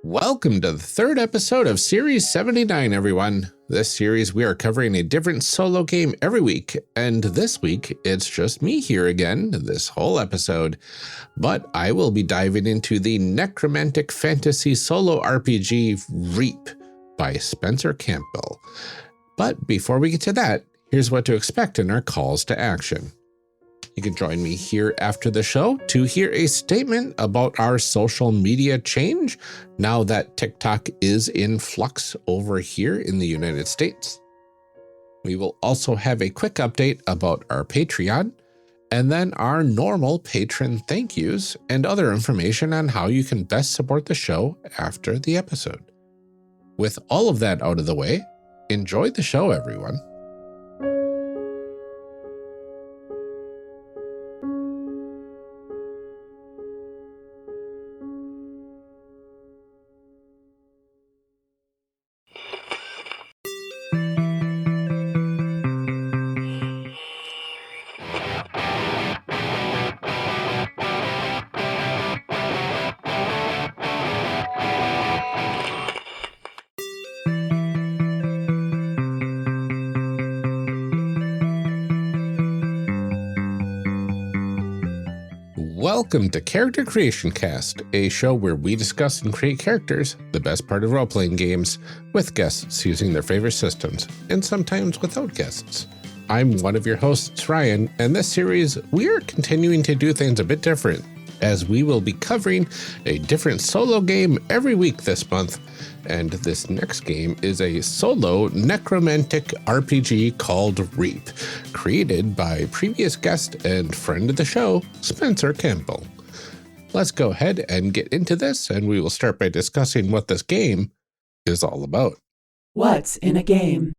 Welcome to the third episode of Series 79, everyone. This series, we are covering a different solo game every week, and this week, it's just me here again, this whole episode. But I will be diving into the necromantic fantasy solo RPG Reap by Spencer Campbell. But before we get to that, here's what to expect in our calls to action. You can join me here after the show to hear a statement about our social media change now that TikTok is in flux over here in the United States. We will also have a quick update about our Patreon, and then our normal patron thank yous and other information on how you can best support the show after the episode. With all of that out of the way, enjoy the show, everyone. Welcome to Character Creation Cast, a show where we discuss and create characters, the best part of role-playing games, with guests using their favorite systems, and sometimes without guests. I'm one of your hosts, Ryan, and this series, we are continuing to do things a bit different, as we will be covering a different solo game every week this month, and this next game is a solo necromantic RPG called Reap, created by previous guest and friend of the show, Spencer Campbell. Let's go ahead and get into this, and we will start by discussing what this game is all about. What's in a game?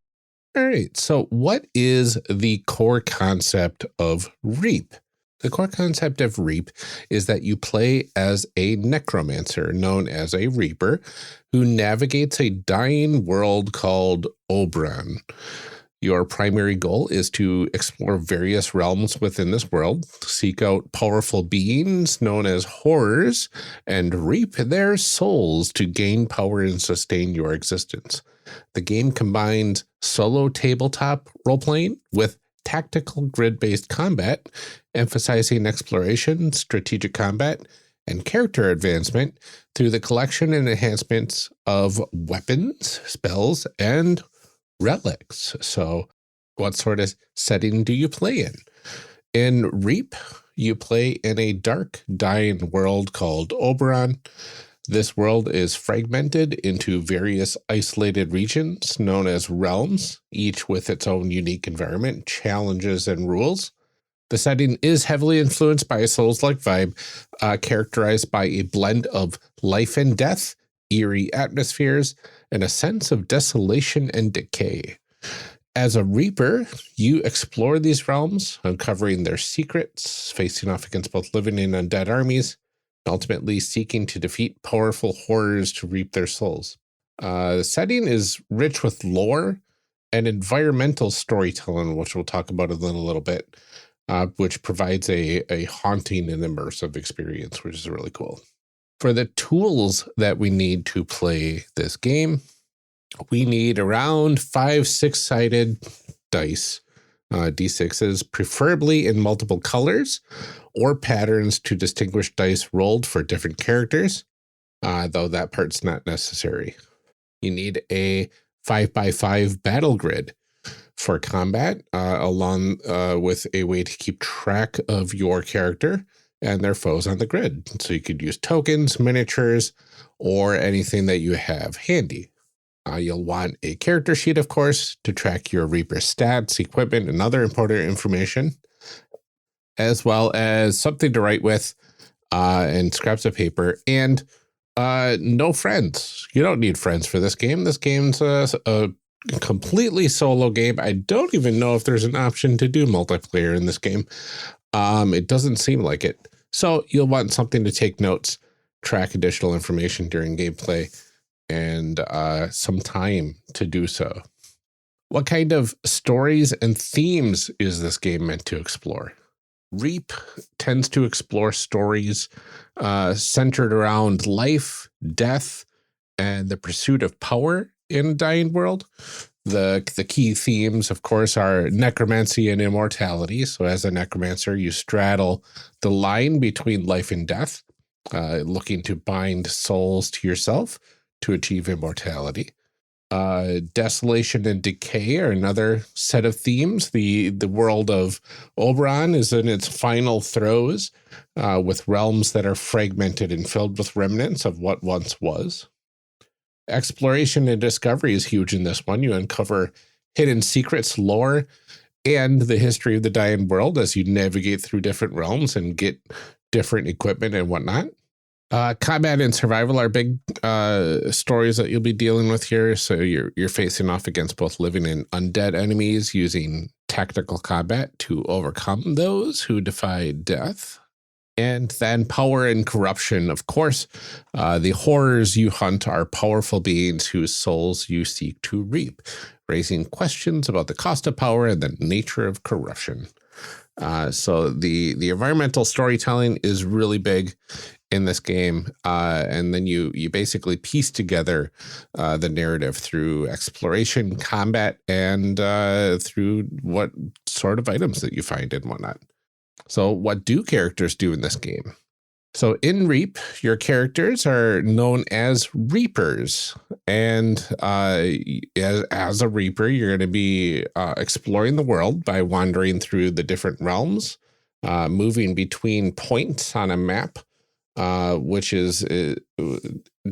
All right, so what is the core concept of Reap? The core concept of Reap is that you play as a necromancer known as a Reaper who navigates a dying world called Oberon. Your primary goal is to explore various realms within this world, seek out powerful beings known as horrors, and reap their souls to gain power and sustain your existence. The game combines solo tabletop role-playing with tactical grid-based combat, emphasizing exploration, strategic combat, and character advancement through the collection and enhancements of weapons, spells, and relics. So what sort of setting do you play in? In Reap, you play in a dark, dying world called Oberon. This world is fragmented into various isolated regions known as realms, each with its own unique environment, challenges, and rules. The setting is heavily influenced by a Souls-like vibe, characterized by a blend of life and death, eerie atmospheres, and a sense of desolation and decay. As a Reaper, you explore these realms, uncovering their secrets, facing off against both living and undead armies, ultimately seeking to defeat powerful horrors to reap their souls. The setting is rich with lore and environmental storytelling, which we'll talk about in a little bit, which provides a haunting and immersive experience, which is really cool. For the tools that we need to play this game, we need around 5 6-sided dice, D6s, preferably in multiple colors, or patterns to distinguish dice rolled for different characters, though that part's not necessary. You need a 5x5 battle grid for combat, along with a way to keep track of your character and their foes on the grid. So you could use tokens, miniatures, or anything that you have handy. You'll want a character sheet, of course, to track your Reaper stats, equipment, and other important information, as well as something to write with and scraps of paper, and no friends. You don't need friends for this game. This game's a completely solo game. I don't even know if there's an option to do multiplayer in this game. It doesn't seem like it. So you'll want something to take notes, track additional information during gameplay, and some time to do so. What kind of stories and themes is this game meant to explore? Reap tends to explore stories centered around life, death, and the pursuit of power in a dying world. The key themes, of course, are necromancy and immortality. So as a necromancer, you straddle the line between life and death, looking to bind souls to yourself to achieve immortality. Desolation and decay are another set of themes. The world of Oberon is in its final throes, with realms that are fragmented and filled with remnants of what once was. Exploration and discovery is huge in this one. You uncover hidden secrets, lore, and the history of the dying world as you navigate through different realms and get different equipment and whatnot. Combat and survival are big stories that you'll be dealing with here. So you're facing off against both living and undead enemies using tactical combat to overcome those who defy death. And then power and corruption. Of course, the horrors you hunt are powerful beings whose souls you seek to reap, raising questions about the cost of power and the nature of corruption. So the environmental storytelling is really big in this game. And then you basically piece together the narrative through exploration, combat, and through what sort of items that you find and whatnot. So what do characters do in this game? So in Reap, your characters are known as Reapers. And as a Reaper, you're going to be exploring the world by wandering through the different realms, moving between points on a map, which is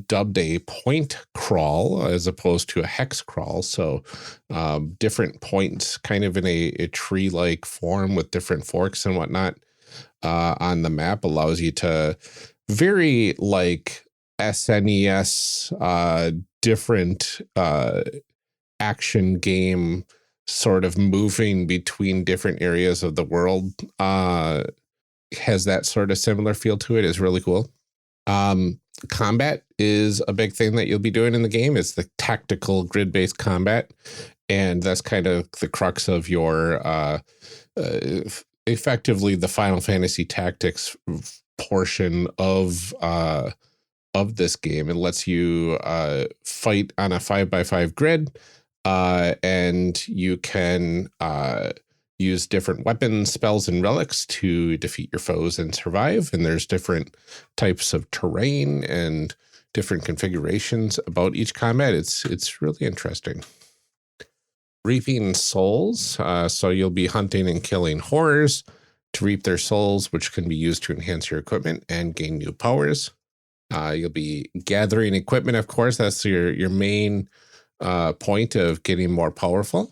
dubbed a point crawl as opposed to a hex crawl. So different points kind of in a tree-like form with different forks and whatnot on the map allows you to very like SNES different action game sort of moving between different areas of the world has that sort of similar feel to it. Is really cool. Combat is a big thing that you'll be doing in the game. It's the tactical grid-based combat. And that's kind of the crux of your, effectively the Final Fantasy Tactics portion of this game. It lets you fight on a 5x5 grid, and you can use different weapons, spells, and relics to defeat your foes and survive. And there's different types of terrain and different configurations about each combat. It's really interesting. Reaping souls. So you'll be hunting and killing horrors to reap their souls, which can be used to enhance your equipment and gain new powers. You'll be gathering equipment, of course. That's your main point of getting more powerful.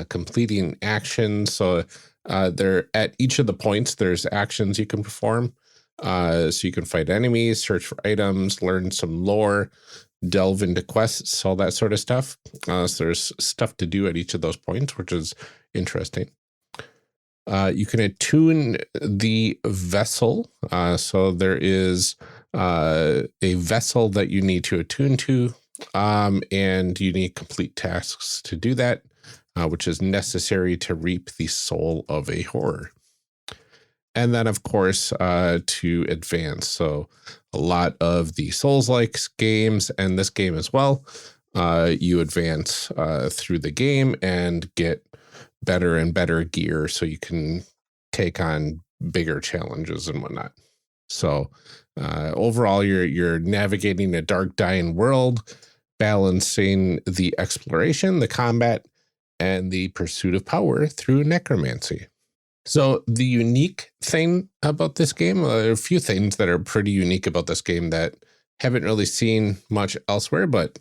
Completing actions. So there at each of the points, there's actions you can perform. So you can fight enemies, search for items, learn some lore, delve into quests, all that sort of stuff. So there's stuff to do at each of those points, which is interesting. You can attune the vessel. So there is a vessel that you need to attune to, and you need complete tasks to do that. Which is necessary to reap the soul of a horror. And then, of course, to advance. So a lot of the Souls-like games and this game as well, you advance through the game and get better and better gear so you can take on bigger challenges and whatnot. So overall, you're navigating a dark, dying world, balancing the exploration, the combat, and the pursuit of power through necromancy. So the unique thing about this game, there are a few things that are pretty unique about this game that haven't really seen much elsewhere, but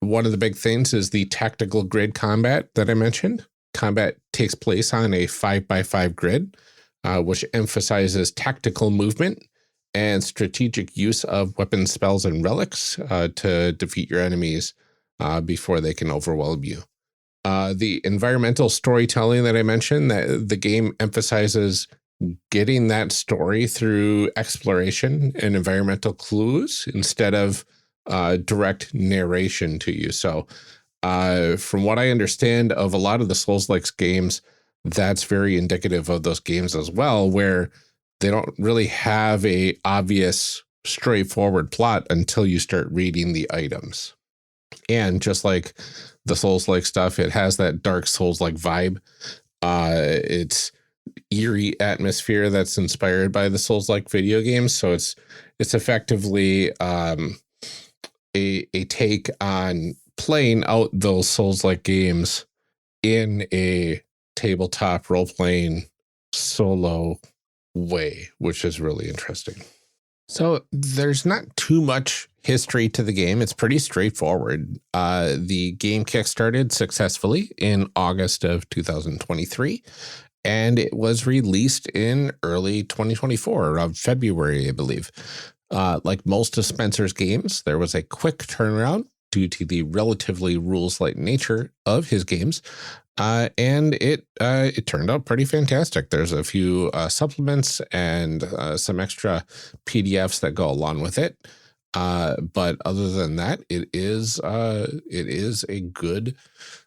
one of the big things is the tactical grid combat that I mentioned. Combat takes place on a 5x5 grid, which emphasizes tactical movement and strategic use of weapons, spells, and relics to defeat your enemies before they can overwhelm you. The environmental storytelling that I mentioned, that the game emphasizes getting that story through exploration and environmental clues instead of direct narration to you. So from what I understand of a lot of the Souls-like games, that's very indicative of those games as well, where they don't really have a obvious straightforward plot until you start reading the items. And just like the Souls-like stuff, it has that Dark Souls-like vibe. It's eerie atmosphere that's inspired by the Souls-like video games. So it's effectively a take on playing out those Souls-like games in a tabletop role-playing solo way, which is really interesting. So there's not too much history to the game. It's pretty straightforward. The game kickstarted successfully in August of 2023, and it was released in early 2024, around February, I believe. Like most of Spencer's games, there was a quick turnaround due to the relatively rules-light nature of his games. And it turned out pretty fantastic. There's a few supplements and some extra PDFs that go along with it. But other than that, it is a good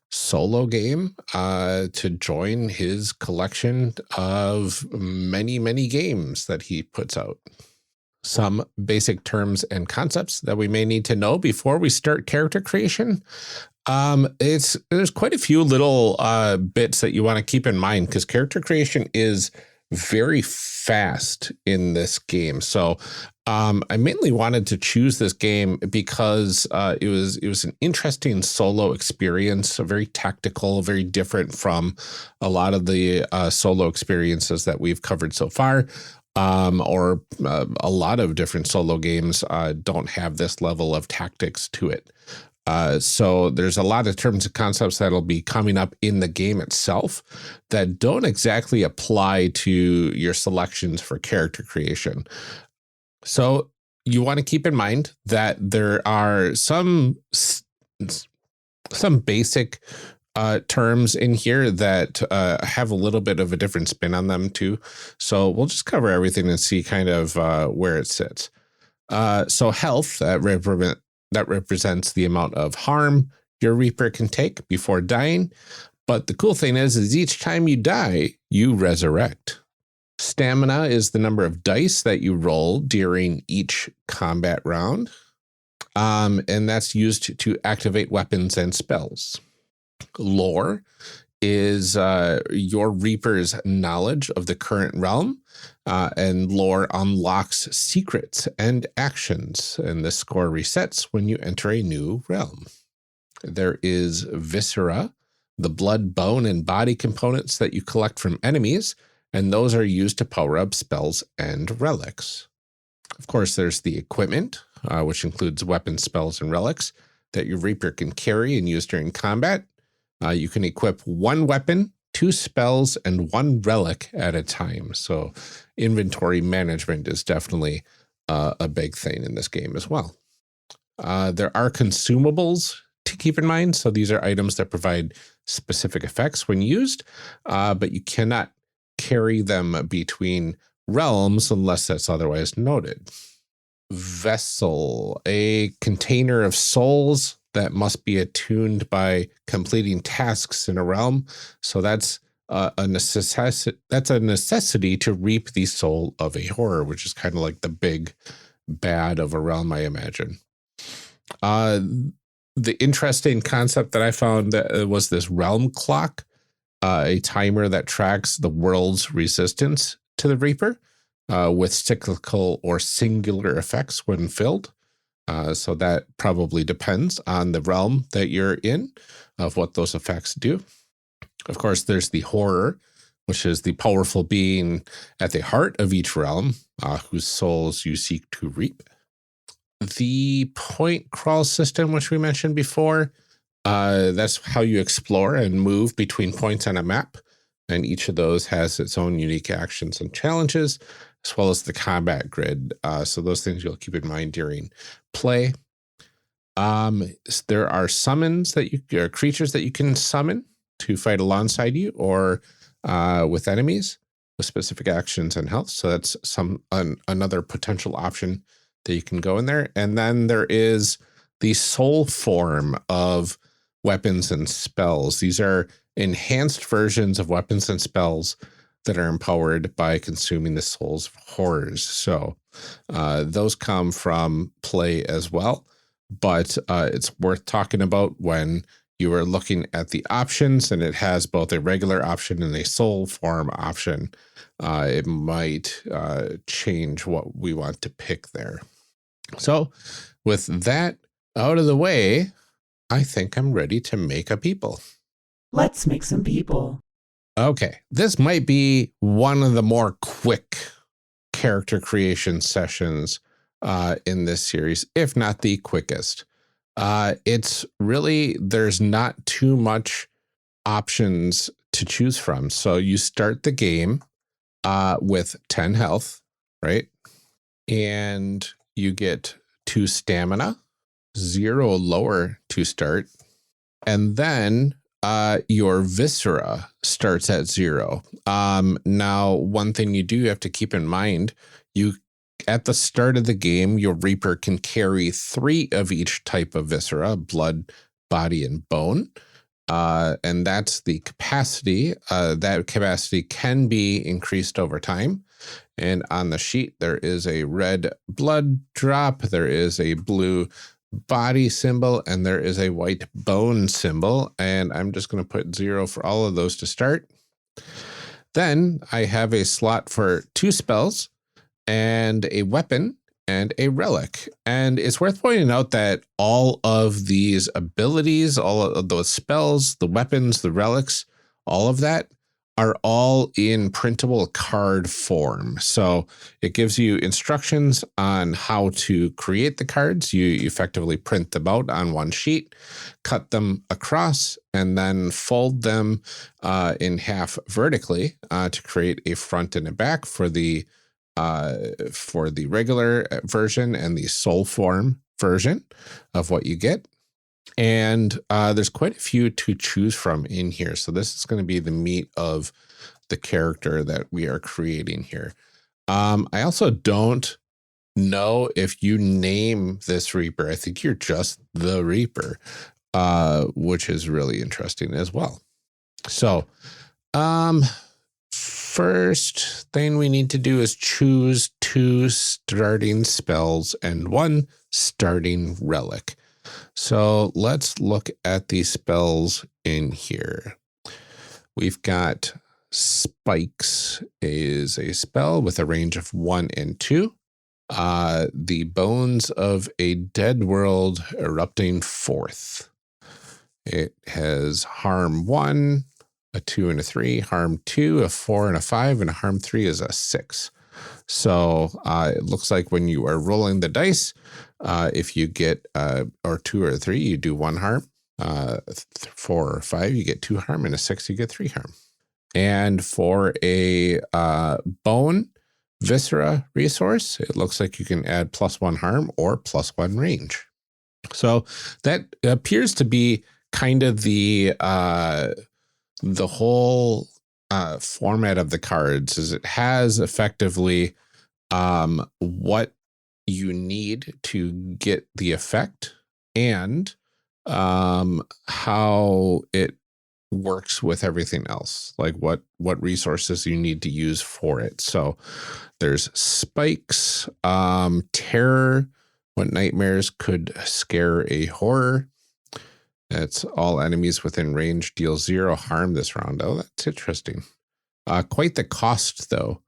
solo game to join his collection of many, many games that he puts out. Some basic terms and concepts that we may need to know before we start character creation. There's quite a few little bits that you want to keep in mind, because character creation is very fast in this game. So I mainly wanted to choose this game because it was an interesting solo experience, very tactical, very different from a lot of the solo experiences that we've covered so far. Or a lot of different solo games don't have this level of tactics to it. So there's a lot of terms and concepts that'll be coming up in the game itself that don't exactly apply to your selections for character creation. So you want to keep in mind that there are some basic terms in here that have a little bit of a different spin on them too. So we'll just cover everything and see kind of where it sits. So health, that represents the amount of harm your Reaper can take before dying. But the cool thing is each time you die, you resurrect. Stamina is the number of dice that you roll during each combat round. And that's used to activate weapons and spells. Lore is your Reaper's knowledge of the current realm, and lore unlocks secrets and actions, and the score resets when you enter a new realm. There is Viscera, the blood, bone, and body components that you collect from enemies, and those are used to power up spells and relics. Of course, there's the equipment, which includes weapons, spells, and relics that your Reaper can carry and use during combat. You can equip one weapon, 2 spells, and 1 relic at a time. So inventory management is definitely a big thing in this game as well. There are consumables to keep in mind. So these are items that provide specific effects when used, but you cannot carry them between realms unless that's otherwise noted. Vessel, a container of souls that must be attuned by completing tasks in a realm. So that's a necessity to reap the soul of a horror, which is kind of like the big bad of a realm, I imagine. The interesting concept that I found was this realm clock, a timer that tracks the world's resistance to the Reaper with cyclical or singular effects when filled. So that probably depends on the realm that you're in of what those effects do. Of course, there's the horror, which is the powerful being at the heart of each realm, whose souls you seek to reap. The point crawl system, which we mentioned before, that's how you explore and move between points on a map. And each of those has its own unique actions and challenges, as well as the combat grid. So those things you'll keep in mind during play. There are summons or creatures that you can summon to fight alongside you or with enemies with specific actions and health. So that's another potential option that you can go in there. And then there is the soul form of weapons and spells. These are enhanced versions of weapons and spells that are empowered by consuming the souls of horrors. So Those come from play as well, but it's worth talking about when you are looking at the options and it has both a regular option and a soul form option. It might change what we want to pick there. So with that out of the way, I think I'm ready to make a people. Let's make some people. Okay, this might be one of the more quick character creation sessions in this series, if not the quickest. It's really, there's not too much options to choose from. So you start the game with 10 health, right? And you get 2 stamina, 0 lower to start. And then your viscera starts at 0. Now, one thing you have to keep in mind, at the start of the game, your Reaper can carry 3 of each type of viscera: blood, body, and bone. And that's the capacity. That capacity can be increased over time. And on the sheet, there is a red blood drop, there is a blue body symbol, and there is a white bone symbol. And I'm just going to put 0 for all of those to start. Then I have a slot for 2 spells and a weapon and a relic. And it's worth pointing out that all of these abilities, all of those spells, the weapons, the relics, all of that are all in printable card form. So it gives you instructions on how to create the cards. You effectively print them out on one sheet, cut them across, and then fold them in half vertically to create a front and a back for the regular version and the soul form version of what you get. And there's quite a few to choose from in here. So this is going to be the meat of the character that we are creating here. I also don't know if you name this Reaper. I think you're just the Reaper, which is really interesting as well. So first thing we need to do is choose 2 starting spells and 1 starting relic. So let's look at the spells in here. We've got Spikes is a spell with a range of 1 and 2. The Bones of a Dead World Erupting Forth. It has harm 1, a 2 and a 3, harm 2, a 4 and a 5, and a harm 3 is a 6. So it looks like when you are rolling the dice, if you get or 2 or 3, you do 1 harm. 4 or 5, you get 2 harm, and a 6, you get 3 harm. And for a bone viscera resource, it looks like you can add +1 harm or +1 range. So that appears to be kind of the whole format of the cards. Is it has effectively what you need to get the effect and how it works with everything else, like what resources you need to use for it. So there's Spikes, Terror, what nightmares could scare a horror. That's all enemies within range deal 0 harm this round. Oh, that's interesting. Quite the cost, though.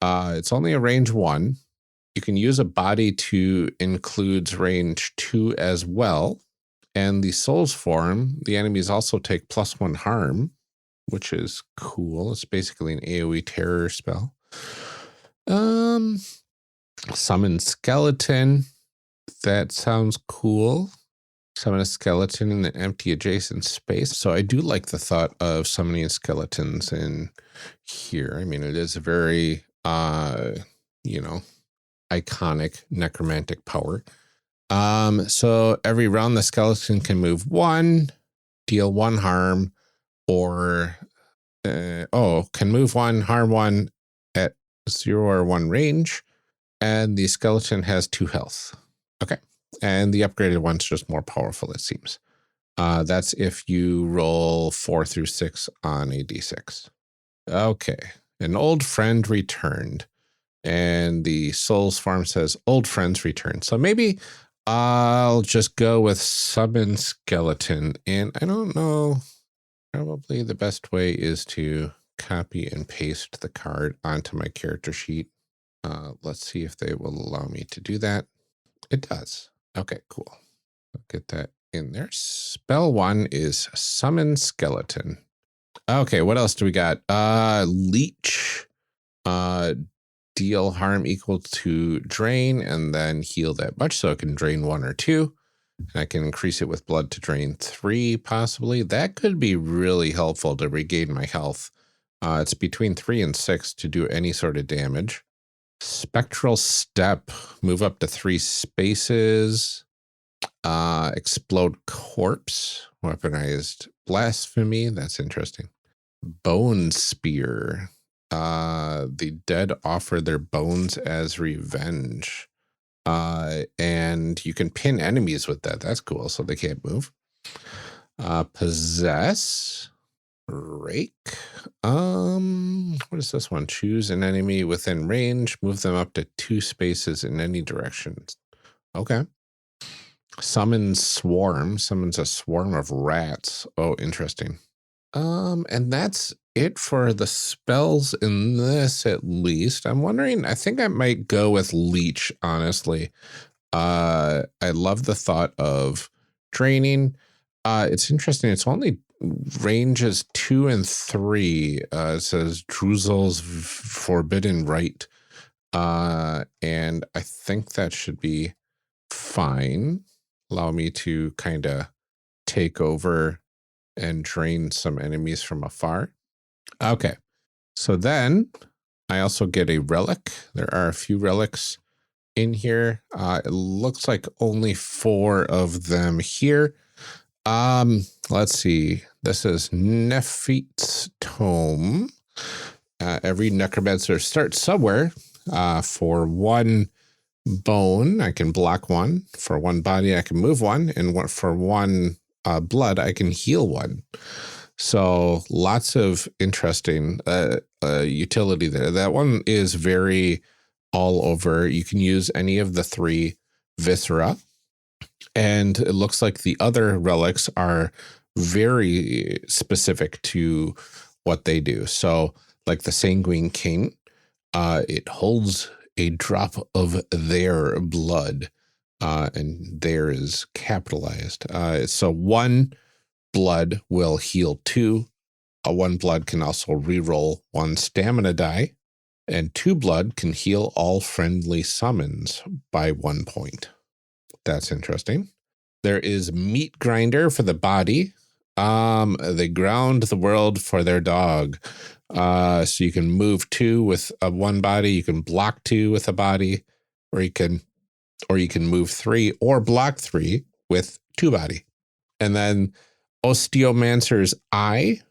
It's only a range 1. You can use a body to includes range 2 as well. And the Souls form, the enemies also take +1 harm, which is cool. It's basically an AoE terror spell. Summon Skeleton. That sounds cool. Summon a skeleton in an empty adjacent space. So I do like the thought of summoning skeletons in here. I mean, it is a very, iconic necromantic power. So every round the skeleton can move 1, deal 1 harm, or can move 1, harm 1 at 0 or 1 range, and the skeleton has 2 health. Okay. And the upgraded one's just more powerful, it seems. That's if you roll 4 through 6 on a d6. Okay. An old friend returned. And the Souls farm says old friends return. So maybe I'll just go with summon skeleton. And I don't know, probably the best way is to copy and paste the card onto my character sheet. Let's see if they will allow me to do that. It does. Okay, cool. I'll get that in there. Spell 1 is summon skeleton. Okay, what else do we got? Leech. Deal harm equal to drain and then heal that much. So it can drain 1 or 2. And I can increase it with blood to drain 3, possibly. That could be really helpful to regain my health. It's between 3 and 6 to do any sort of damage. Spectral step, move up to 3 spaces. Explode corpse, weaponized blasphemy. That's interesting. Bone spear. The dead offer their bones as revenge. And you can pin enemies with that. That's cool. So they can't move. Possess. Rake. What is this one? Choose an enemy within range. Move them up to 2 spaces in any direction. Okay. Summon swarm. Summons a swarm of rats. Oh, interesting. And that's it for the spells in this, at least. I'm wondering, I think I might go with leech, honestly. I love the thought of draining. It's interesting. It's only ranges 2 and 3. It says Druzel's forbidden right. And I think that should be fine. Allow me to kind of take over and drain some enemies from afar. Okay, so then I also get a relic. There are a few relics in here. It looks like only 4 of them here. Let's see. This is Nephite's Tome. Every necromancer starts somewhere. For 1 bone, I can block 1. For 1 body, I can move 1. And for 1 blood, I can heal 1. So lots of interesting utility there. That one is very all over. You can use any of the 3 viscera. And it looks like the other relics are very specific to what they do. So like the Sanguine King, it holds a drop of their blood. And there is capitalized. So 1 blood will heal 2. 1 blood can also reroll 1 stamina die. And 2 blood can heal all friendly summons by 1 point. That's interesting. There is meat grinder for the body. They ground the world for their dog. So you can move 2 with 1 body. You can block 2 with a body, or you can move 3 or block 3 with 2 body. And then Osteomancer's Eye.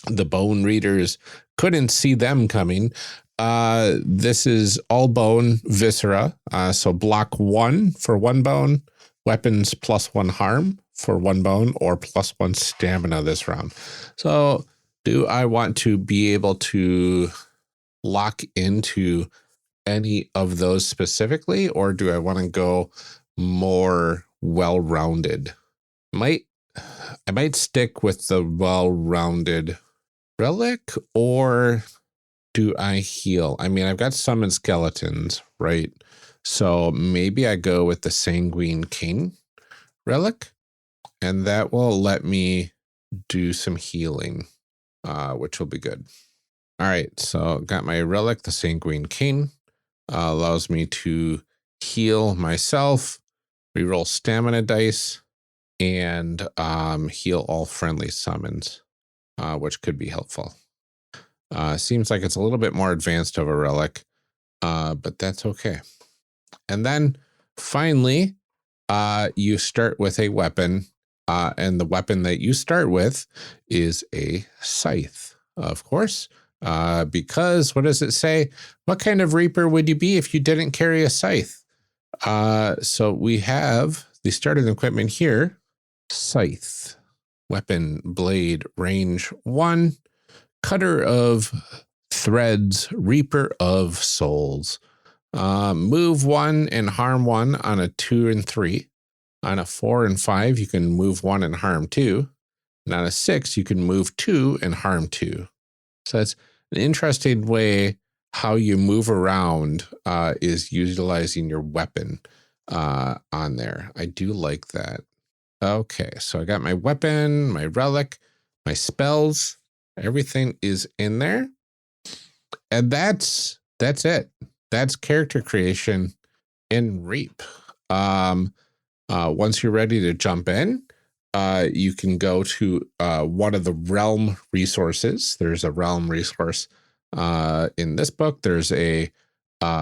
The bone readers couldn't see them coming. This is all bone viscera. So block 1 for 1 bone, weapons +1 harm for 1 bone, or +1 stamina this round. So do I want to be able to lock into any of those specifically, or do I want to go more well-rounded? I might stick with the well-rounded relic, or do I heal? I mean, I've got summon skeletons, right? So maybe I go with the Sanguine King relic, and that will let me do some healing, which will be good. All right, so got my relic, the Sanguine King. Allows me to heal myself, reroll stamina dice, and heal all friendly summons, which could be helpful. Seems like it's a little bit more advanced of a relic, but that's okay. And then finally, you start with a weapon, and the weapon that you start with is a scythe, of course. Because what does it say? What kind of reaper would you be if you didn't carry a scythe? So we have the starting equipment here. Scythe, weapon, blade, range 1, cutter of threads, reaper of souls. Move 1 and harm 1 on a 2 and 3. On a 4 and 5, you can move 1 and harm 2. And on a 6, you can move 2 and harm 2. So that's an interesting way how you move around is utilizing your weapon on there. I do like that. Okay, so I got my weapon, my relic, my spells. Everything is in there. And that's it. That's character creation in Reap. Once you're ready to jump in, you can go to one of the realm resources. There's a realm resource in this book. There's a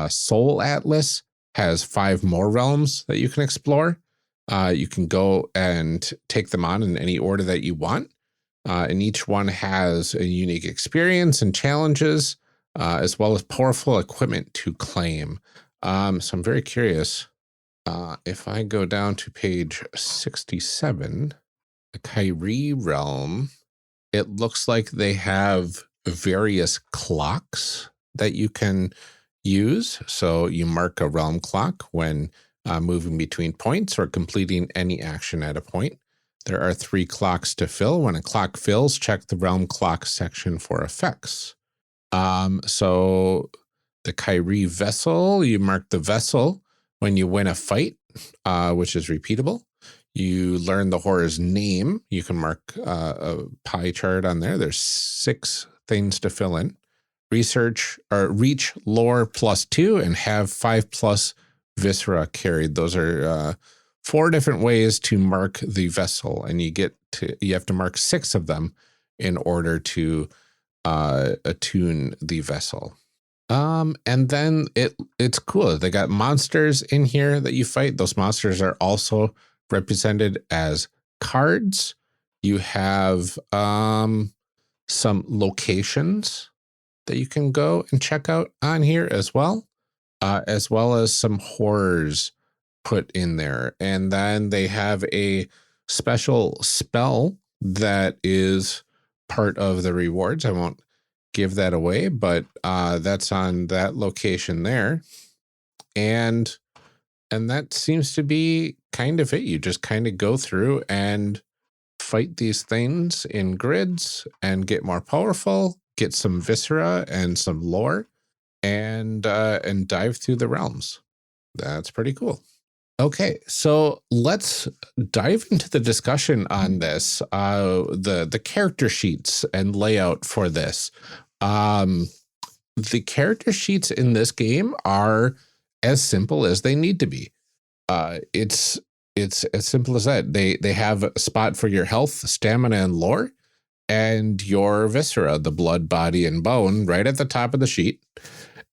soul atlas, has 5 more realms that you can explore. You can go and take them on in any order that you want. And each one has a unique experience and challenges, as well as powerful equipment to claim. So I'm very curious. If I go down to page 67, the Kyrie realm, it looks like they have various clocks that you can use. So you mark a realm clock when moving between points or completing any action at a point. There are 3 clocks to fill. When a clock fills, check the realm clock section for effects. So the Kyrie vessel, you mark the vessel when you win a fight, which is repeatable. You learn the horror's name. You can mark a pie chart on there. There's 6 things to fill in. Research or reach lore +2 and have 5+ viscera carried. Those are 4 different ways to mark the vessel, and you have to mark 6 of them in order to attune the vessel. And then it's cool. They got monsters in here that you fight. Those monsters are also represented as cards. You have some locations that you can go and check out on here as well as some horrors put in there. And then they have a special spell that is part of the rewards. I won't give that away, but that's on that location there. And that seems to be kind of it. You just kind of go through and fight these things in grids and get more powerful, get some viscera and some lore, and dive through the realms. That's pretty cool. Okay, so let's dive into the discussion on this, the character sheets and layout for this. The character sheets in this game are as simple as they need to be. It's as simple as that. They have a spot for your health, stamina, and lore, and your viscera, the blood, body, and bone, right at the top of the sheet.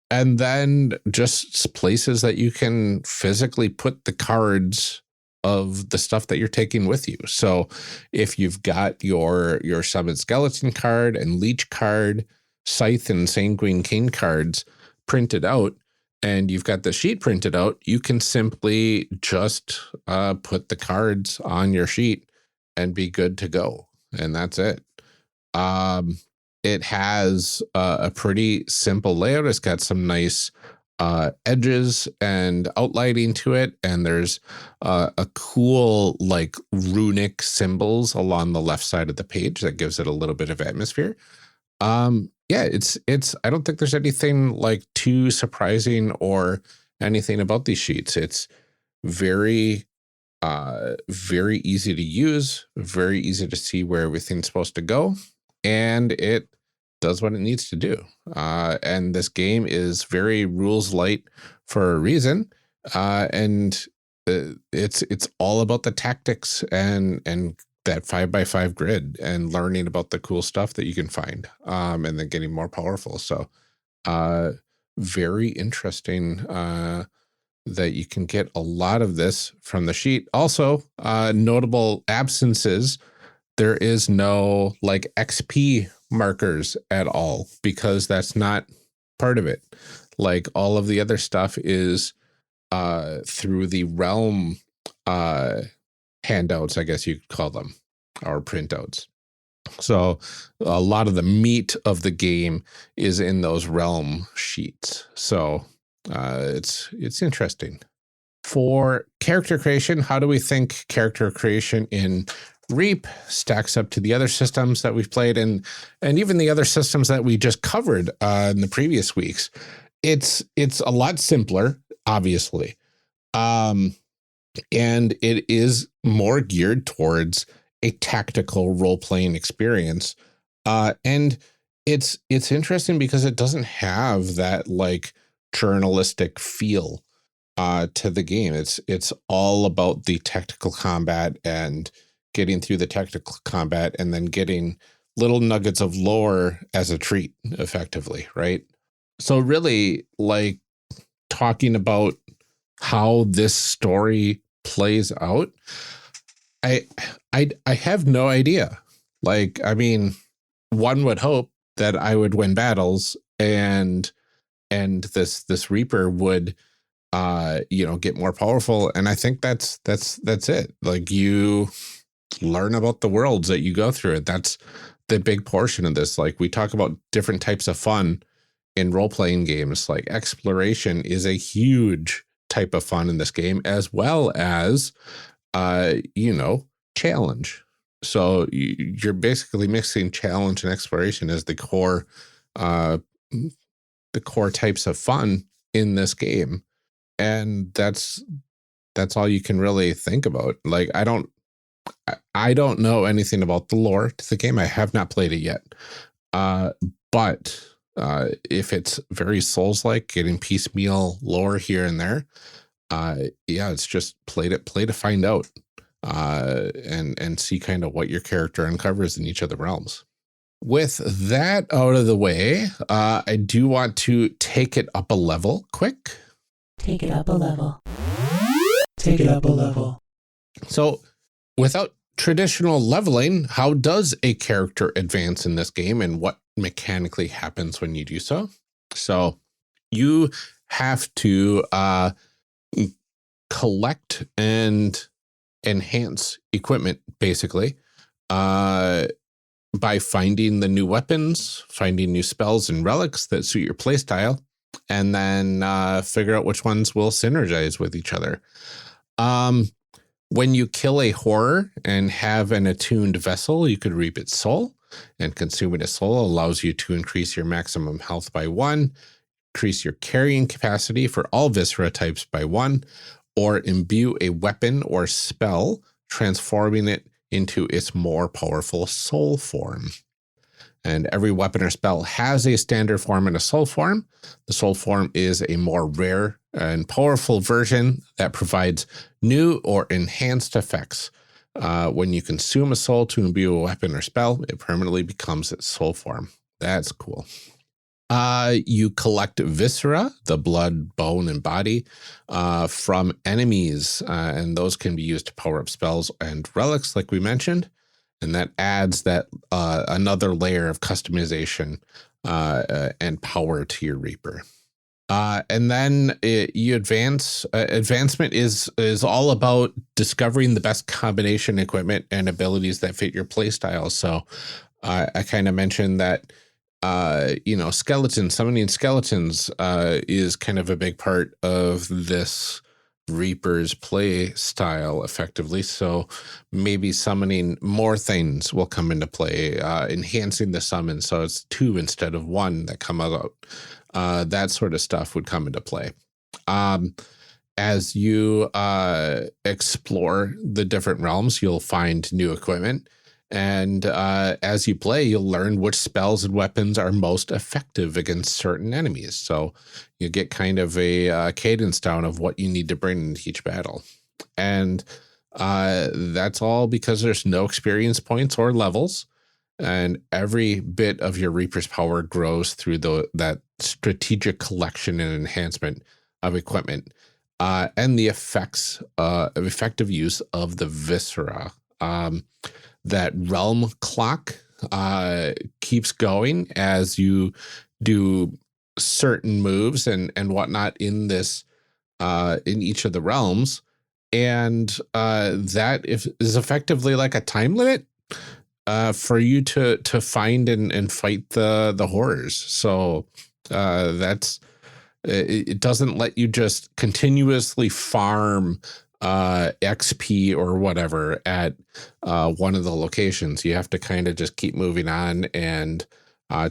And then just places that you can physically put the cards of the stuff that you're taking with you. So if you've got your Summoned Skeleton card and Leech card, Scythe and Sanguine King cards printed out, and you've got the sheet printed out, you can simply just put the cards on your sheet and be good to go. And that's it. It has a pretty simple layout. It's got some nice edges and outlining to it. And there's a cool like runic symbols along the left side of the page that gives it a little bit of atmosphere. Yeah, it's I don't think there's anything like too surprising or anything about these sheets. It's very easy to use, very easy to see where everything's supposed to go, and it does what it needs to do. And this game is very rules light for a reason. And it's all about the tactics and that 5x5 grid and learning about the cool stuff that you can find, and then getting more powerful. So very interesting that you can get a lot of this from the sheet. Also, notable absences. There is no like XP markers at all, because that's not part of it. Like all of the other stuff is through the realm handouts, I guess you could call them, or printouts. So a lot of the meat of the game is in those realm sheets. So It's interesting. For character creation, how do we think character creation in Reap stacks up to the other systems that we've played, and even the other systems that we just covered in the previous weeks? It's a lot simpler, obviously, and it is more geared towards a tactical role-playing experience, and it's interesting because it doesn't have that like journalistic feel to the game. It's all about the tactical combat and getting through the tactical combat and then getting little nuggets of lore as a treat, effectively, right? So really, like, talking about how this story plays out, I have no idea. Like, I mean, one would hope that I would win battles and this Reaper would get more powerful. And I think that's it. Like, you learn about the worlds that you go through. That's the big portion of this. Like, we talk about different types of fun in role-playing games. Like, exploration is a huge type of fun in this game, as well as challenge. So you're basically mixing challenge and exploration as the core types of fun in this game. And that's all you can really think about. Like, I don't know anything about the lore to the game. I have not played it yet. But if it's very Souls-like, getting piecemeal lore here and there, it's just play to find out, and see kind of what your character uncovers in each of the realms. With that out of the way, I do want to take it up a level quick. Take it up a level. Take it up a level. So, without traditional leveling, how does a character advance in this game, and what mechanically happens when you do so? So, you have to collect and enhance equipment, basically, by finding the new weapons, finding new spells and relics that suit your playstyle, and then figure out which ones will synergize with each other. When you kill a horror and have an attuned vessel, you could reap its soul, and consuming a soul allows you to increase your maximum health by 1, increase your carrying capacity for all viscera types by 1, or imbue a weapon or spell, transforming it into its more powerful soul form. And every weapon or spell has a standard form and a soul form. The soul form is a more rare and powerful version that provides new or enhanced effects. When you consume a soul to imbue a weapon or spell, it permanently becomes its soul form. That's cool. You collect viscera, the blood, bone, and body, from enemies, and those can be used to power up spells and relics, like we mentioned. And that adds that another layer of customization and power to your Reaper. And then you advance. Advancement is all about discovering the best combination equipment and abilities that fit your playstyle. So I kind of mentioned that summoning skeletons is kind of a big part of this Reaper's play style, effectively. So maybe summoning more things will come into play, enhancing the summon so it's 2 instead of 1 that come out. That sort of stuff would come into play. As you explore the different realms, you'll find new equipment. And as you play, you'll learn which spells and weapons are most effective against certain enemies. So you get kind of a cadence down of what you need to bring into each battle. And that's all because there's no experience points or levels. And every bit of your Reaper's power grows through that strategic collection and enhancement of equipment. And the effects of effective use of the viscera. That realm clock keeps going as you do certain moves and whatnot in this in each of the realms, and that is effectively like a time limit for you to find and fight the horrors. So that's It doesn't let you just continuously farm XP or whatever at one of the locations. You have to kind of just keep moving on and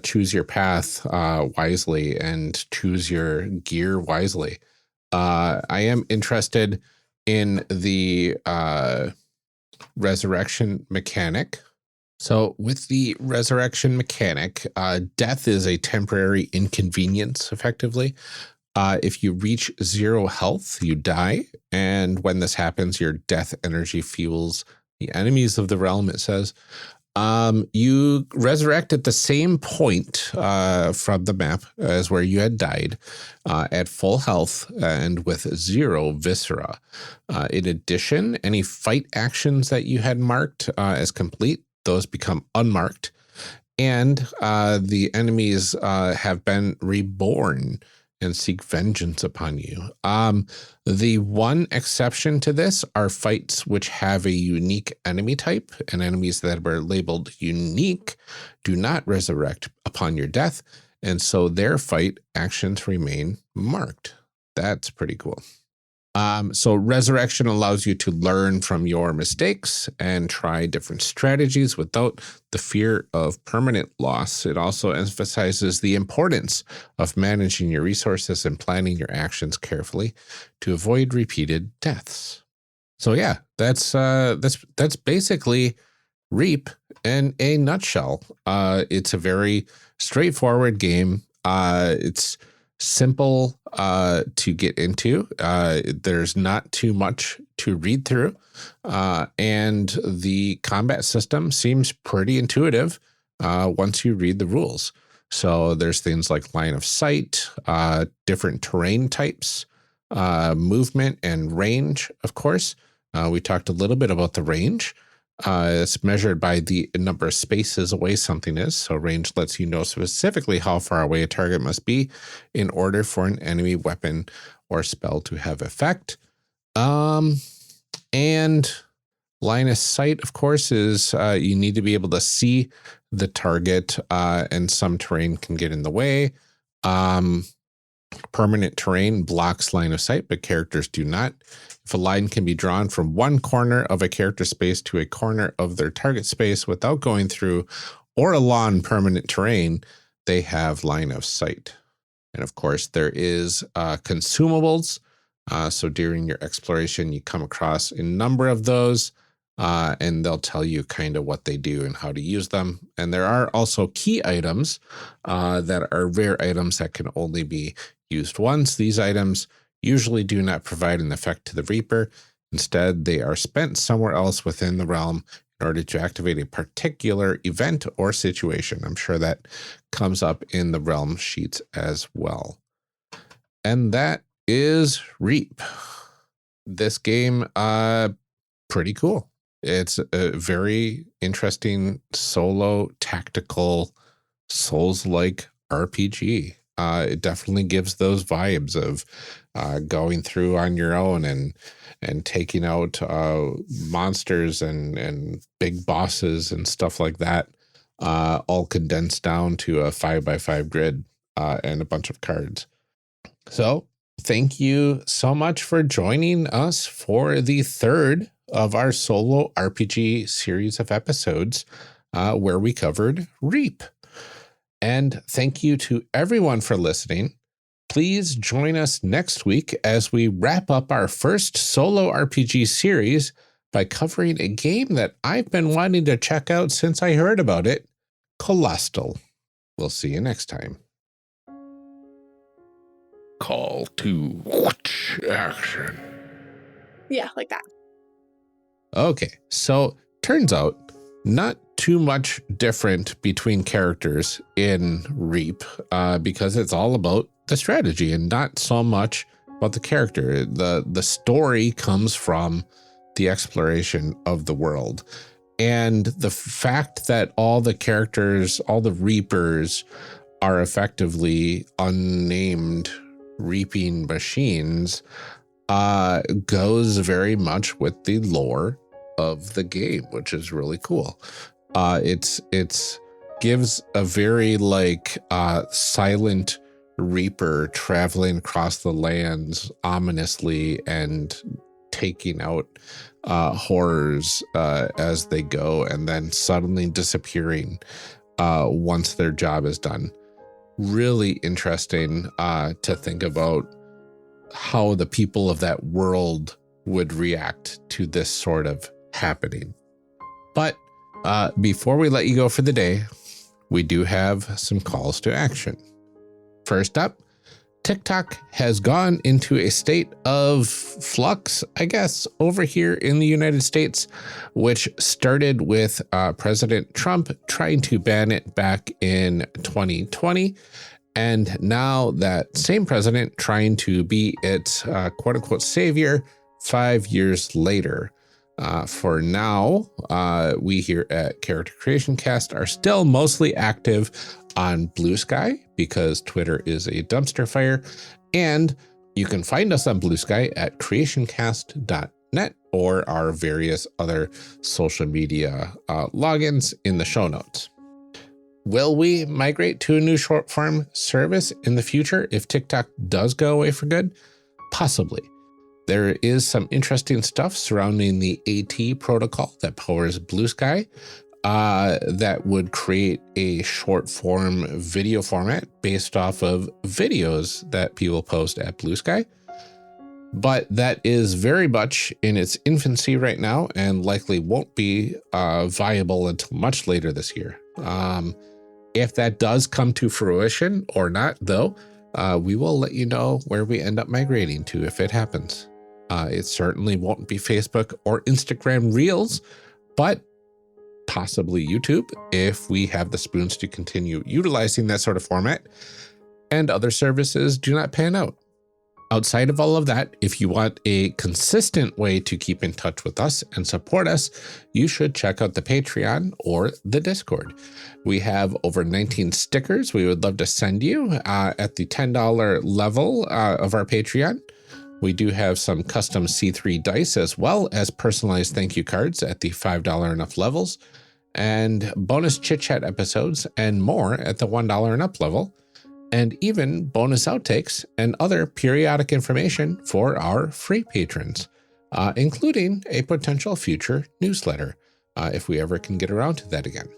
choose your path wisely and choose your gear wisely. I am interested in the resurrection mechanic. So with the resurrection mechanic, death is a temporary inconvenience, effectively. If you reach 0 health, you die. And when this happens, your death energy fuels the enemies of the realm, it says. You resurrect at the same point from the map as where you had died at full health and with 0 viscera. In addition, any fight actions that you had marked as complete, those become unmarked. And the enemies have been reborn and seek vengeance upon you. The one exception to this are fights which have a unique enemy type, and enemies that were labeled unique do not resurrect upon your death, and so their fight actions remain marked. That's pretty cool. So resurrection allows you to learn from your mistakes and try different strategies without the fear of permanent loss. It also emphasizes the importance of managing your resources and planning your actions carefully to avoid repeated deaths. So yeah, that's basically Reap in a nutshell. It's a very straightforward game. It's simple to get into. There's not too much to read through. And the combat system seems pretty intuitive once you read the rules. So there's things like line of sight, different terrain types, movement and range, of course. We talked a little bit about the range. It's measured by the number of spaces away something is. So range lets you know specifically how far away a target must be in order for an enemy weapon or spell to have effect. And line of sight, of course, is you need to be able to see the target, and some terrain can get in the way. Permanent terrain blocks line of sight, but characters do not. If a line can be drawn from one corner of a character space to a corner of their target space without going through or along permanent terrain, they have line of sight. And of course, there is consumables. So during your exploration, you come across a number of those, and they'll tell you kind of what they do and how to use them. And there are also key items that are rare items that can only be used once. These items usually do not provide an effect to the Reaper. Instead, they are spent somewhere else within the realm in order to activate a particular event or situation. I'm sure that comes up in the realm sheets as well. And that is Reap. This game, pretty cool. It's a very interesting solo tactical Souls-like RPG. It definitely gives those vibes of going through on your own and taking out monsters and big bosses and stuff like that, all condensed down to a 5x5 grid and a bunch of cards. So thank you so much for joining us for the third of our solo RPG series of episodes where we covered Reap. And thank you to everyone for listening. Please join us next week as we wrap up our first solo RPG series by covering a game that I've been wanting to check out since I heard about it, Colostal. We'll see you next time. Call to action. Yeah, like that. Okay, so turns out not too much different between characters in Reap because it's all about the strategy and not so much about the character. The story comes from the exploration of the world. And the fact that all the characters, all the Reapers are effectively unnamed reaping machines goes very much with the lore of the game, which is really cool. It's gives a very like silent reaper traveling across the lands ominously and taking out horrors as they go, and then suddenly disappearing once their job is done. Really interesting to think about how the people of that world would react to this sort of happening. But before we let you go for the day, we do have some calls to action. First up, TikTok has gone into a state of flux, I guess, over here in the United States, which started with President Trump trying to ban it back in 2020. And now that same president trying to be its quote unquote savior 5 years later. For now, we here at Character Creation Cast are still mostly active on Bluesky because Twitter is a dumpster fire. And you can find us on Bluesky at creationcast.net or our various other social media logins in the show notes. Will we migrate to a new short form service in the future if TikTok does go away for good? Possibly. There is some interesting stuff surrounding the AT protocol that powers Bluesky that would create a short form video format based off of videos that people post at Bluesky. But that is very much in its infancy right now and likely won't be viable until much later this year. If that does come to fruition or not, though, we will let you know where we end up migrating to if it happens. It certainly won't be Facebook or Instagram Reels, but possibly YouTube if we have the spoons to continue utilizing that sort of format and other services do not pan out. Outside of all of that, if you want a consistent way to keep in touch with us and support us, you should check out the Patreon or the Discord. We have over 19 stickers we would love to send you at the $10 level of our Patreon. We do have some custom C3 dice as well as personalized thank you cards at the $5 and up levels, and bonus chit chat episodes and more at the $1 and up level, and even bonus outtakes and other periodic information for our free patrons, including a potential future newsletter if we ever can get around to that again.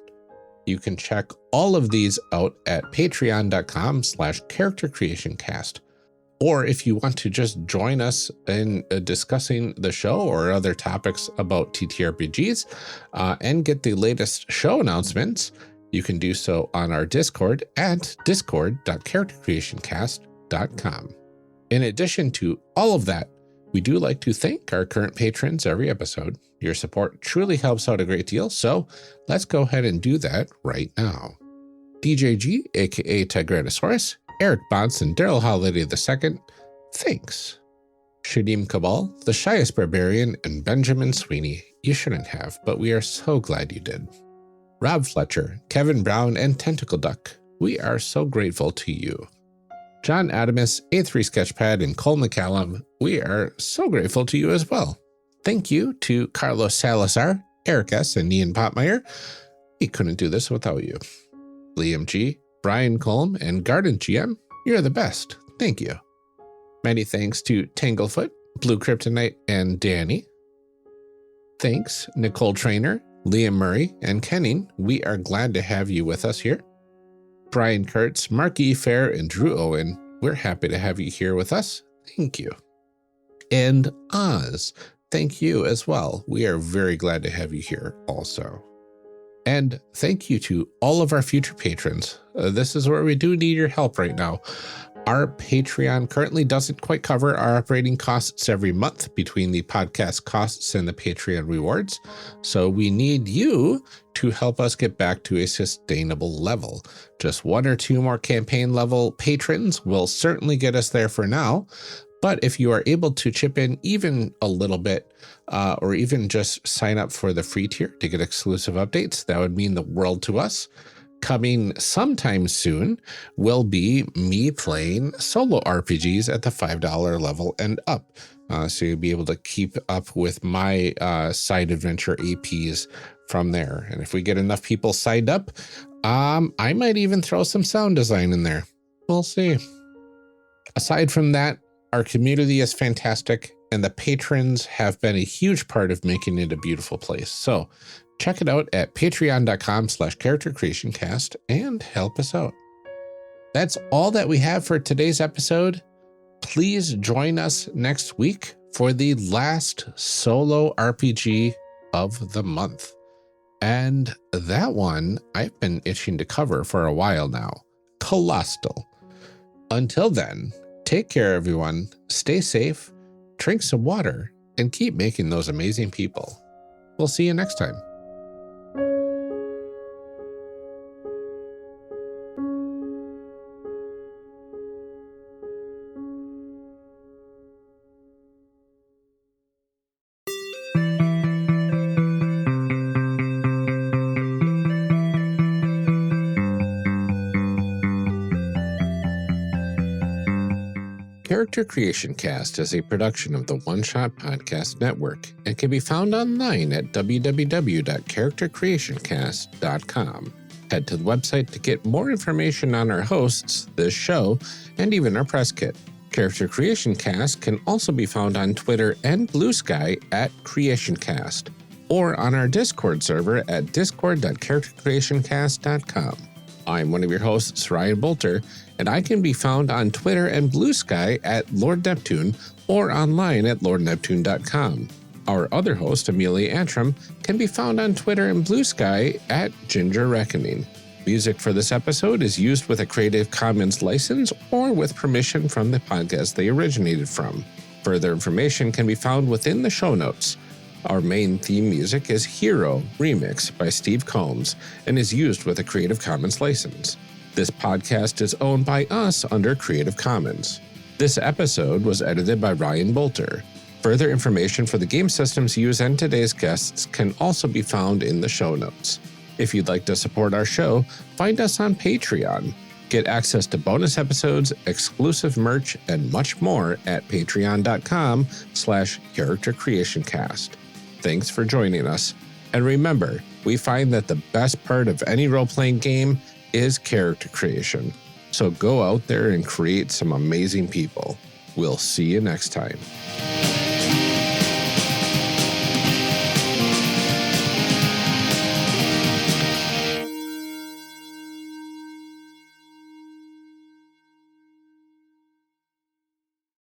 You can check all of these out at patreon.com/charactercreationcast. Or if you want to just join us in discussing the show or other topics about TTRPGs and get the latest show announcements, you can do so on our Discord at discord.charactercreationcast.com. In addition to all of that, we do like to thank our current patrons every episode. Your support truly helps out a great deal, so let's go ahead and do that right now. DJG, aka Tigranosaurus, Eric Bonson, Daryl Holiday II, thanks. Shadim Cabal, the shyest barbarian, and Benjamin Sweeney, you shouldn't have, but we are so glad you did. Rob Fletcher, Kevin Brown, and Tentacle Duck, we are so grateful to you. John Adamus, A3 Sketchpad, and Cole McCallum, we are so grateful to you as well. Thank you to Carlos Salazar, Eric S., and Ian Potmeyer. We couldn't do this without you. Liam G., Brian Colm, and Garden GM, you're the best. Thank you. Many thanks to Tanglefoot, Blue Kryptonite, and Danny. Thanks, Nicole Trainer, Liam Murray, and Kenning. We are glad to have you with us here. Brian Kurtz, Mark E. Fair, and Drew Owen, we're happy to have you here with us. Thank you. And Oz, thank you as well. We are very glad to have you here also. And thank you to all of our future patrons. This is where we do need your help right now. Our Patreon currently doesn't quite cover our operating costs every month between the podcast costs and the Patreon rewards. So we need you to help us get back to a sustainable level. Just 1 or 2 more campaign level patrons will certainly get us there for now. But if you are able to chip in even a little bit, or even just sign up for the free tier to get exclusive updates, that would mean the world to us. Coming sometime soon will be me playing solo RPGs at the $5 level and up. So you'll be able to keep up with my side adventure APs from there. And if we get enough people signed up, I might even throw some sound design in there. We'll see. Aside from that, our community is fantastic, and the patrons have been a huge part of making it a beautiful place. So check it out at patreon.com/charactercreationcast and help us out. That's all that we have for today's episode. Please join us next week for the last solo RPG of the month. And that one I've been itching to cover for a while now, Colossal. Until then, take care, everyone. Stay safe, drink some water, and keep making those amazing people. We'll see you next time. Character Creation Cast is a production of the One Shot Podcast Network and can be found online at www.charactercreationcast.com. Head to the website to get more information on our hosts, this show, and even our press kit. Character Creation Cast can also be found on Twitter and Bluesky at CreationCast, or on our Discord server at discord.charactercreationcast.com. I'm one of your hosts, Ryan Boelter, and I can be found on Twitter and Bluesky at Lord Neptune or online at lordneptune.com. Our other host, Amelia Antrim, can be found on Twitter and Bluesky at Ginger Reckoning. Music for this episode is used with a Creative Commons license or with permission from the podcast they originated from. Further information can be found within the show notes. Our main theme music is Hero Remix by Steve Combs and is used with a Creative Commons license. This podcast is owned by us under Creative Commons. This episode was edited by Ryan Boelter. Further information for the game systems used and today's guests can also be found in the show notes. If you'd like to support our show, find us on Patreon. Get access to bonus episodes, exclusive merch, and much more at patreon.com/charactercreationcast. Thanks for joining us. And remember, we find that the best part of any role-playing game is character creation. So go out there and create some amazing people. We'll see you next time.